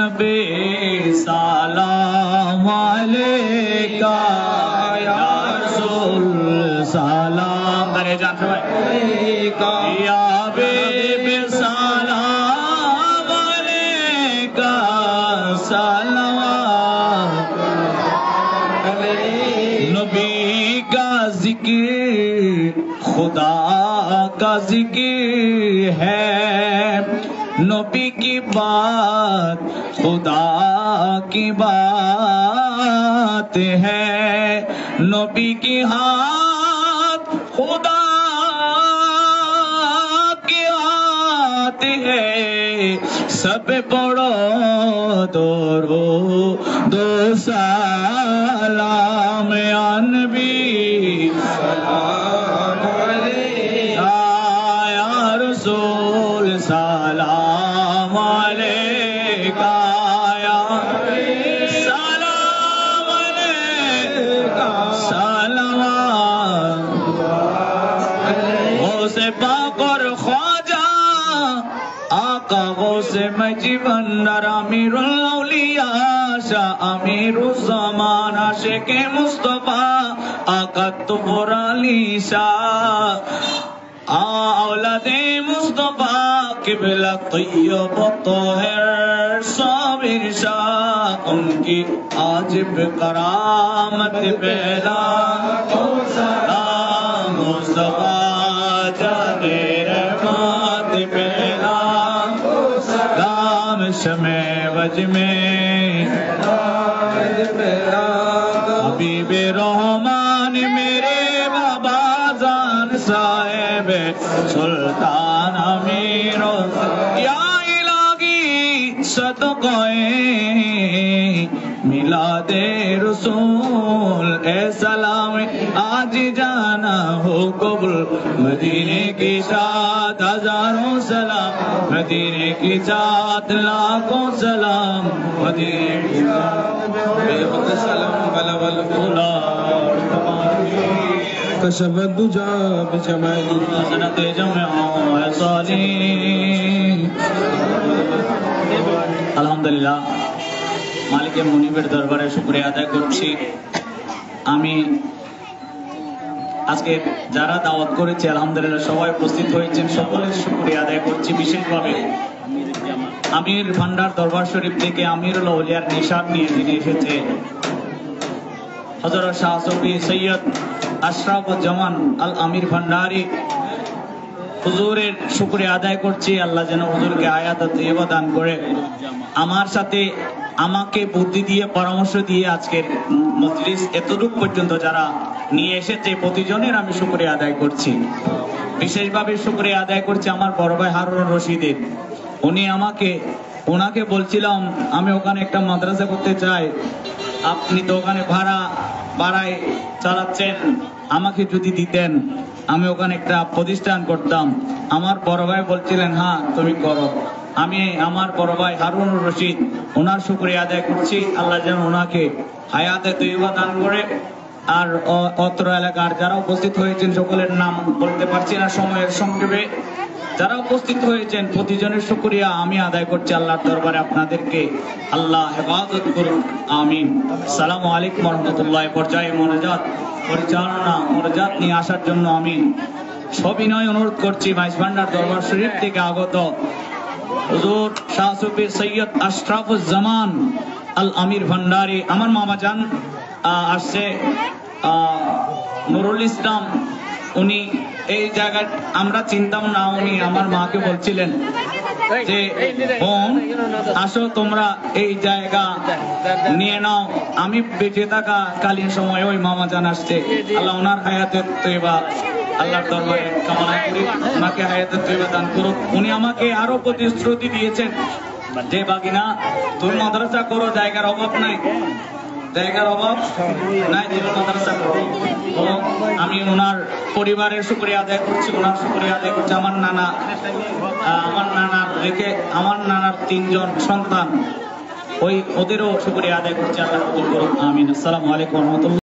नबी सलाम अलैका या रसूल सलाम करे जान अलैका या बेबी सलाम अलैका सलाम नबी का जिक्र खुदा का जिक्र है, नबी की बात खुदा की बात है, नबी की हाथ खुदा की हाथ है। सब पढ़ो दो सलाम या नबी सलाम अलैका या रसूल सलाम अलैका या सलाम अलैका सलाम गौसे पाक और ख्वाजा आका गौसे मजीबंदर अमीरुल औलिया शाह अमीरुज़्ज़मान आशिक़े मुस्तफा आका तुबर अली शाह औलादे मुस्तफा किबला तय्यब ताहिर साबिर शाह उनकी आजिब करामत पहला सलाम मुस्तफा जाने रहमत पहला सलाम शमे वज में हबीबे रहमान मेरे बाबा जान साहेब सुल्तान अमीर या इलाही सदक़े मिलादे रसूल ए सलाम आज जाना हो कबूल मदीने की शाद हजारों सलाम मदीने की शाद लाखों सलाम मदीने की शाद सलाम बलवल खुला कशफत दुजा बिजमाली हसनत जमा साली আলহামদুলিল্লাহ মালিকে মুনিবের দরবারে শুকরিয়া আদায় করছি। আমি আজকে যারা দাওয়াত করেছে আলহামদুলিল্লাহ সবাই উপস্থিত হয়েছেন, সকলের শুকরিয়া আদায় করছি। বিশেষভাবে আমির ভান্ডার দরবার শরীফ থেকে আমিরুল আউলিয়ার নিশান নিয়ে যিনি এসেছে হযরত শাহ সুফি সৈয়দ আশরাফুজ্জামান আল আমির ভান্ডারী হুজুরের শুকরিয়া আদায় করছি। আল্লাহ যেন হুজুরকে হায়াত তাইয়্যিবা দান করে আমার সাথে আমাকে বুদ্ধি দিয়ে পরামর্শ দিয়ে আজকের মজলিস এতটুকু পর্যন্ত যারা নিয়ে এসেছে প্রতিজনের আমি শুকরিয়া আদায় করছি। বিশেষভাবে শুকরিয়া আদায় করছি আমার বড় ভাই হারুন রশিদের। ওনাকে বলছিলাম আমি ওখানে একটা মাদ্রাসা করতে চাই, আপনি তো ওখানে ভাড়ায় চালাচ্ছেন, আমাকে যদি দিতেন আমি ওখানে একটা প্রতিষ্ঠান করতাম। আমার বড় ভাই বলছিলেন হ্যাঁ তুমি করো। আমি আমার বড় ভাই হারুন রশিদ ওনার শুকরিয়া আদায় করছি। আল্লাহ যেন ওনাকে হায়াতে তাইয়্যিবা দান করে। আর অত্র এলাকার যারা উপস্থিত হয়েছেন সকলের নাম বলতে পারছি না সময়ের সংক্ষেপে, যারা উপস্থিত হয়েছেন প্রতিজনের শুকরিয়া আমি আদায় করছি আল্লাহর দরবারে। আপনাদেরকে আল্লাহ হেফাজত করুন, আমিন। আসসালামু আলাইকুম ওয়া রাহমাতুল্লাহ। পর্যায়ে মোনাজাত নিয়ে আসার জন্য আমি সবিনয় অনুরোধ করছি মাইজ ভান্ডার দরবার শরীফ থেকে আগত হুজুর শাহ সুফি সৈয়দ আশরাফুজ্জামান আল আমির ভান্ডারী আমার মামা জান আসছে, নুরুল ইসলাম। উনি এই জায়গায় আমরা চিনতাম না, উনি আমার মাকে বলছিলেন যে বোন আসো তোমরা এই জায়গা নিয়ে নাও। আমি বেঁচে থাকা কালীন সময় ওই মামা জান আসছে। আল্লাহ ওনার হায়াতের তাইয়্যিবা আল্লাহর দরবারে কামনা করি, ওনাকে হায়াতের তাইয়্যিবা দান করুক। উনি আমাকে আরো প্রতিশ্রুতি দিয়েছেন যে বাগিনা তুমি মাদ্রাসা করো, জায়গার অভাব নাই, জায়গার অভাব নাই, মাদ্রাসা করো। আমি ওনার পরিবারের শুকরিয়া আদায় করছি, ওনার শুকরিয়া আদায় করছি। আমার নানার রেখে আমার নানার 3 জন সন্তান, ওদেরও শুকরিয়া আদায় করছি। আল্লাহ কবুল করুন, আমিন। আসসালামু আলাইকুম ওয়া রাহমাতুল্লাহ।